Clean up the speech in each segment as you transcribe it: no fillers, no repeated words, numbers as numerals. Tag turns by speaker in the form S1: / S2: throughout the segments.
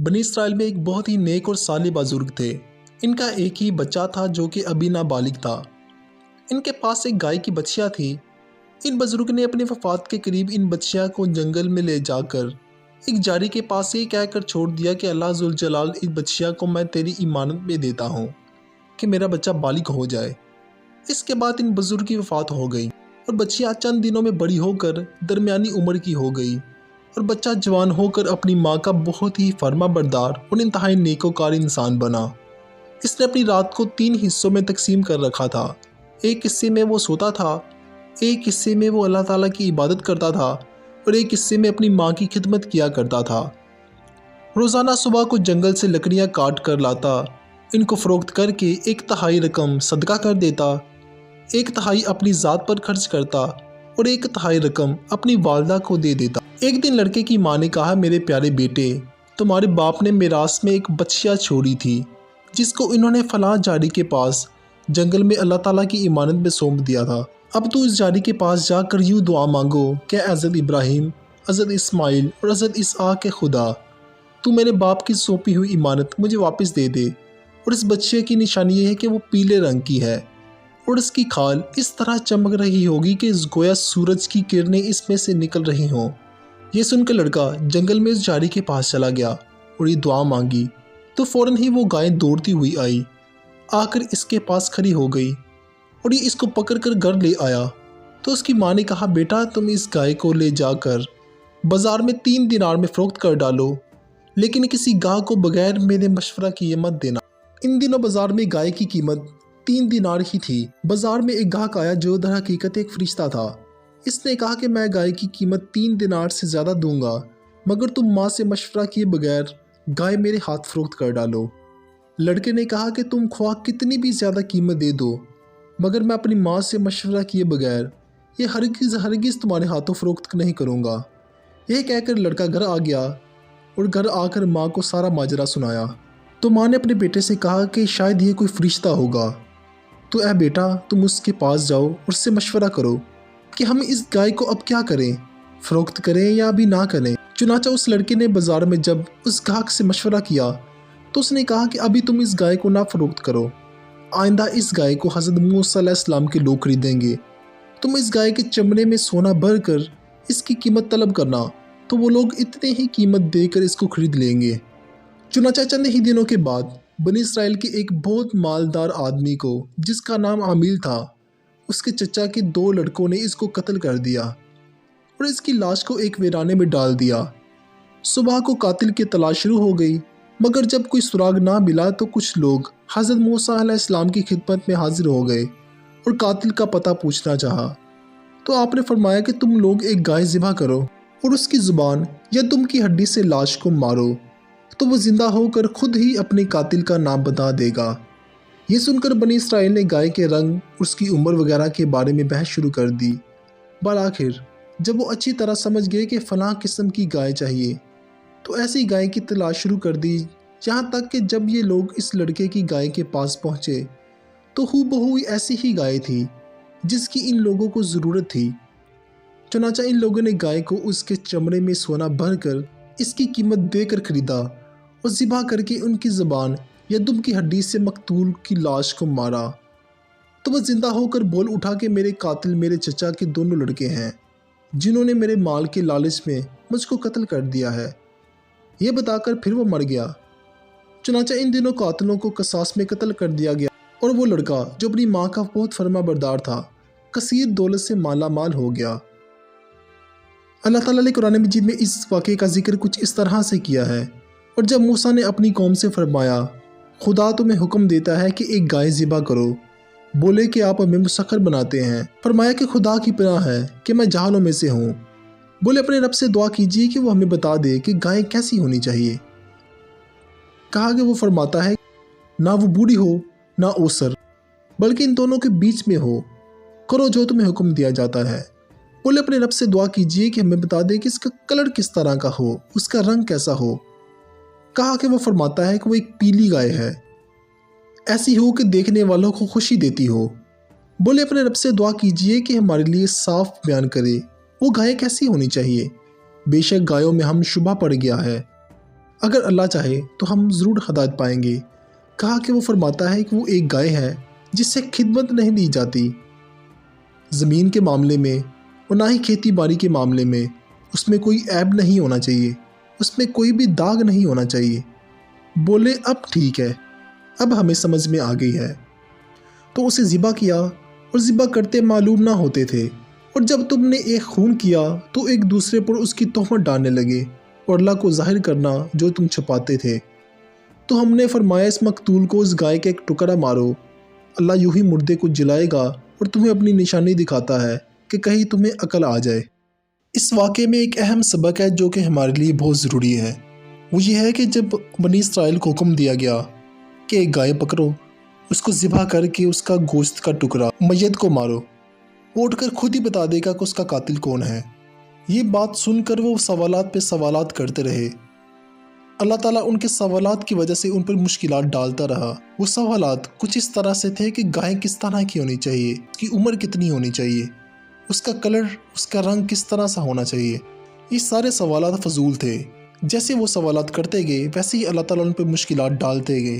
S1: بنی اسرائیل میں ایک بہت ہی نیک اور صالح بزرگ تھے۔ ان کا ایک ہی بچہ تھا جو کہ ابھی نابالغ تھا۔ ان کے پاس ایک گائے کی بچیا تھی۔ ان بزرگ نے اپنی وفات کے قریب ان بچیا کو جنگل میں لے جا کر ایک جاری کے پاس یہ کہہ کر چھوڑ دیا کہ اللہ ذوالجلال اس بچیا کو میں تیری امانت میں دیتا ہوں کہ میرا بچہ بالغ ہو جائے۔ اس کے بعد ان بزرگ کی وفات ہو گئی اور بچیا چند دنوں میں بڑی ہو کر درمیانی عمر کی ہو گئی اور بچہ جوان ہو کر اپنی ماں کا بہت ہی فرما بردار اور انتہائی نیکوکار انسان بنا۔ اس نے اپنی رات کو 3 حصوں میں تقسیم کر رکھا تھا۔ ایک حصے میں وہ سوتا تھا، ایک حصے میں وہ اللہ تعالیٰ کی عبادت کرتا تھا اور ایک حصے میں اپنی ماں کی خدمت کیا کرتا تھا۔ روزانہ صبح کو جنگل سے لکڑیاں کاٹ کر لاتا، ان کو فروخت کر کے 1/3 رقم صدقہ کر دیتا، 1/3 اپنی ذات پر خرچ کرتا اور 1/3 رقم اپنی والدہ کو دے دیتا۔ ایک دن لڑکے کی ماں نے کہا، میرے پیارے بیٹے، تمہارے باپ نے میراث میں ایک بچیا چھوڑی تھی جس کو انہوں نے فلاں جاری کے پاس جنگل میں اللہ تعالیٰ کی امانت میں سونپ دیا تھا۔ اب تو اس جاری کے پاس جا کر یوں دعا مانگو کہ حضرت ابراہیم، حضرت اسماعیل اور حضرت اسحاق کے خدا، تو میرے باپ کی سونپی ہوئی امانت مجھے واپس دے دے۔ اور اس بچے کی نشانی یہ ہے کہ وہ پیلے رنگ کی ہے اور اس کی کھال اس طرح چمک رہی ہوگی کہ گویا سورج کی کرنیں اس میں سے نکل رہی ہوں۔ یہ سن کر لڑکا جنگل میں اس جاری کے پاس چلا گیا اور یہ دعا مانگی تو فوراً ہی وہ گائے دوڑتی ہوئی آئی، آ کر اس کے پاس کھڑی ہو گئی اور یہ اس کو پکڑ کر گھر لے آیا۔ تو اس کی ماں نے کہا، بیٹا تم اس گائے کو لے جا کر بازار میں 3 دینار میں فروخت کر ڈالو، لیکن کسی گاہک کو بغیر میرے مشورہ کیے مت دینا۔ ان دنوں بازار میں گائے کی قیمت 3 دینار ہی تھی۔ بازار میں ایک گاہک آیا جو در حقیقت ایک فرشتہ تھا۔ اس نے کہا کہ میں گائے کی قیمت 3 دینار سے زیادہ دوں گا مگر تم ماں سے مشورہ کیے بغیر گائے میرے ہاتھ فروخت کر ڈالو۔ لڑکے نے کہا کہ تم خواہ کتنی بھی زیادہ قیمت دے دو مگر میں اپنی ماں سے مشورہ کیے بغیر یہ ہرگز تمہارے ہاتھوں فروخت نہیں کروں گا۔ یہ کہہ کر لڑکا گھر آ گیا اور گھر آ کر ماں کو سارا ماجرا سنایا۔ تو ماں نے اپنے بیٹے سے کہا کہ شاید یہ کوئی فرشتہ ہوگا، تو اے بیٹا تم اس کے پاس جاؤ اور اس سے مشورہ کرو کہ ہم اس گائے کو اب کیا کریں، فروخت کریں یا ابھی نہ کریں۔ چنانچہ اس لڑکے نے بازار میں جب اس گاہک سے مشورہ کیا تو اس نے کہا کہ ابھی تم اس گائے کو نہ فروخت کرو، آئندہ اس گائے کو حضرت موسیٰ علیہ السلام کے لوگ خریدیں گے۔ تم اس گائے کے چمڑے میں سونا بھر کر اس کی قیمت طلب کرنا تو وہ لوگ اتنے ہی قیمت دے کر اس کو خرید لیں گے۔ چنانچہ چند ہی دنوں کے بعد بنی اسرائیل کے ایک بہت مالدار آدمی کو جس کا نام عامل تھا، اس کے چچا کے 2 لڑکوں نے اس کو قتل کر دیا اور اس کی لاش کو ایک ویرانے میں ڈال دیا۔ صبح کو قاتل کی تلاش شروع ہو گئی مگر جب کوئی سراغ نہ ملا تو کچھ لوگ حضرت موسیٰ علیہ السلام کی خدمت میں حاضر ہو گئے اور قاتل کا پتہ پوچھنا چاہا۔ تو آپ نے فرمایا کہ تم لوگ ایک گائے ذبح کرو اور اس کی زبان یا دم کی ہڈی سے لاش کو مارو تو وہ زندہ ہو کر خود ہی اپنے قاتل کا نام بتا دے گا۔ یہ سن کر بنی اسرائیل نے گائے کے رنگ، اس کی عمر وغیرہ کے بارے میں بحث شروع کر دی۔ بالآخر جب وہ اچھی طرح سمجھ گئے کہ فلاں قسم کی گائے چاہیے تو ایسی گائے کی تلاش شروع کر دی، یہاں تک کہ جب یہ لوگ اس لڑکے کی گائے کے پاس پہنچے تو ہو بہو ایسی ہی گائے تھی جس کی ان لوگوں کو ضرورت تھی۔ چنانچہ ان لوگوں نے گائے کو اس کے چمڑے میں سونا بھر کر اس کی قیمت دے کر خریدا اور ذبح کر کے ان کی زبان یا دم کی ہڈی سے مقتول کی لاش کو مارا تو وہ زندہ ہو کر بول اٹھا کہ میرے قاتل میرے چچا کے 2 لڑکے ہیں جنہوں نے میرے مال کے لالچ میں مجھ کو قتل کر دیا ہے۔ یہ بتا کر پھر وہ مر گیا۔ چنانچہ ان دنوں قاتلوں کو قصاص میں قتل کر دیا گیا اور وہ لڑکا جو اپنی ماں کا بہت فرما بردار تھا کثیر دولت سے مالا مال ہو گیا۔ اللہ تعالیٰ نے قرآن مجید میں اس واقعے کا ذکر کچھ اس طرح سے کیا ہے، اور جب موسیٰ نے اپنی قوم سے فرمایا، خدا تمہیں حکم دیتا ہے کہ ایک گائے ذبح کرو، بولے کہ آپ ہمیں مسخر بناتے ہیں۔ فرمایا کہ خدا کی پناہ ہے کہ میں جاہلوں میں سے ہوں۔ بولے اپنے رب سے دعا کیجیے کہ وہ ہمیں بتا دے کہ گائے کیسی ہونی چاہیے۔ کہا کہ وہ فرماتا ہے نہ وہ بوڑھی ہو نہ اوسر بلکہ ان دونوں کے بیچ میں ہو، کرو جو تمہیں حکم دیا جاتا ہے۔ بولے اپنے رب سے دعا کیجیے کہ ہمیں بتا دے کہ اس کا کلر کس طرح کا ہو، اس کا رنگ کیسا ہو۔ کہا کہ وہ فرماتا ہے کہ وہ ایک پیلی گائے ہے، ایسی ہو کہ دیکھنے والوں کو خوشی دیتی ہو۔ بولے اپنے رب سے دعا کیجیے کہ ہمارے لیے صاف بیان کرے وہ گائے کیسی ہونی چاہیے، بے شک گایوں میں ہم شبہ پڑ گیا ہے۔ اگر اللہ چاہے تو ہم ضرور ہدایت پائیں گے۔ کہا کہ وہ فرماتا ہے کہ وہ ایک گائے ہے جس سے خدمت نہیں دی جاتی زمین کے معاملے میں اور نہ ہی کھیتی باڑی کے معاملے میں، اس میں کوئی عیب نہیں ہونا چاہیے، اس میں کوئی بھی داغ نہیں ہونا چاہیے۔ بولے اب ٹھیک ہے، اب ہمیں سمجھ میں آ گئی ہے۔ تو اسے ذبح کیا اور ذبح کرتے معلوم نہ ہوتے تھے، اور جب تم نے ایک خون کیا تو ایک دوسرے پر اس کی تہمت ڈالنے لگے اور اللہ کو ظاہر کرنا جو تم چھپاتے تھے۔ تو ہم نے فرمایا اس مقتول کو اس گائے کا ایک ٹکڑا مارو، اللہ یوں ہی مردے کو جلائے گا اور تمہیں اپنی نشانی دکھاتا ہے کہ کہیں تمہیں عقل آ جائے۔ اس واقعے میں ایک اہم سبق ہے جو کہ ہمارے لیے بہت ضروری ہے، وہ یہ ہے کہ جب بنی اسرائیل کو حکم دیا گیا کہ ایک گائے پکڑو، اس کو ذبح کر کے اس کا گوشت کا ٹکڑا میت کو مارو، وہ اٹھ کر خود ہی بتا دے گا کہ اس کا قاتل کون ہے۔ یہ بات سن کر وہ سوالات پہ سوالات کرتے رہے۔ اللہ تعالیٰ ان کے سوالات کی وجہ سے ان پر مشکلات ڈالتا رہا۔ وہ سوالات کچھ اس طرح سے تھے کہ گائے کس طرح کی ہونی چاہیے، اس کی عمر کتنی ہونی چاہیے، اس کا کلر، اس کا رنگ کس طرح سا ہونا چاہیے۔ یہ سارے سوالات فضول تھے۔ جیسے وہ سوالات کرتے گئے ویسے ہی اللہ تعالیٰ ان پہ مشکلات ڈالتے گئے۔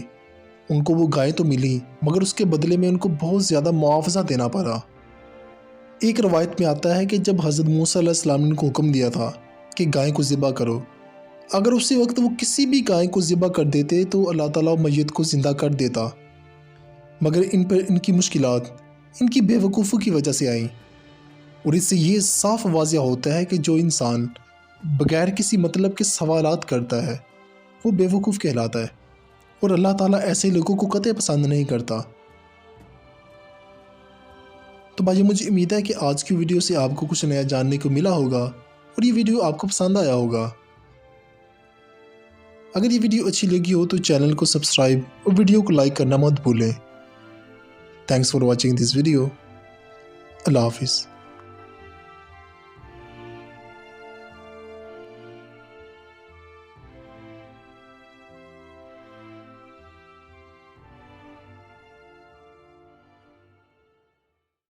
S1: ان کو وہ گائے تو ملی مگر اس کے بدلے میں ان کو بہت زیادہ معاوضہ دینا پڑا۔ ایک روایت میں آتا ہے کہ جب حضرت موسیٰ علیہ السلام نے ان کو حکم دیا تھا کہ گائے کو ذبح کرو، اگر اسی وقت وہ کسی بھی گائے کو ذبح کر دیتے تو اللہ تعالیٰ میت کو زندہ کر دیتا، مگر ان پر ان کی مشکلات ان کی بے وقوفی کی وجہ سے آئیں۔ اور اس سے یہ صاف واضح ہوتا ہے کہ جو انسان بغیر کسی مطلب کے سوالات کرتا ہے وہ بے وقوف کہلاتا ہے، اور اللہ تعالیٰ ایسے لوگوں کو قطعی پسند نہیں کرتا۔ تو بھائی مجھے امید ہے کہ آج کی ویڈیو سے آپ کو کچھ نیا جاننے کو ملا ہوگا اور یہ ویڈیو آپ کو پسند آیا ہوگا۔ اگر یہ ویڈیو اچھی لگی ہو تو چینل کو سبسکرائب اور ویڈیو کو لائک کرنا مت بھولیں۔ Thanks for watching this video. اللہ حافظ۔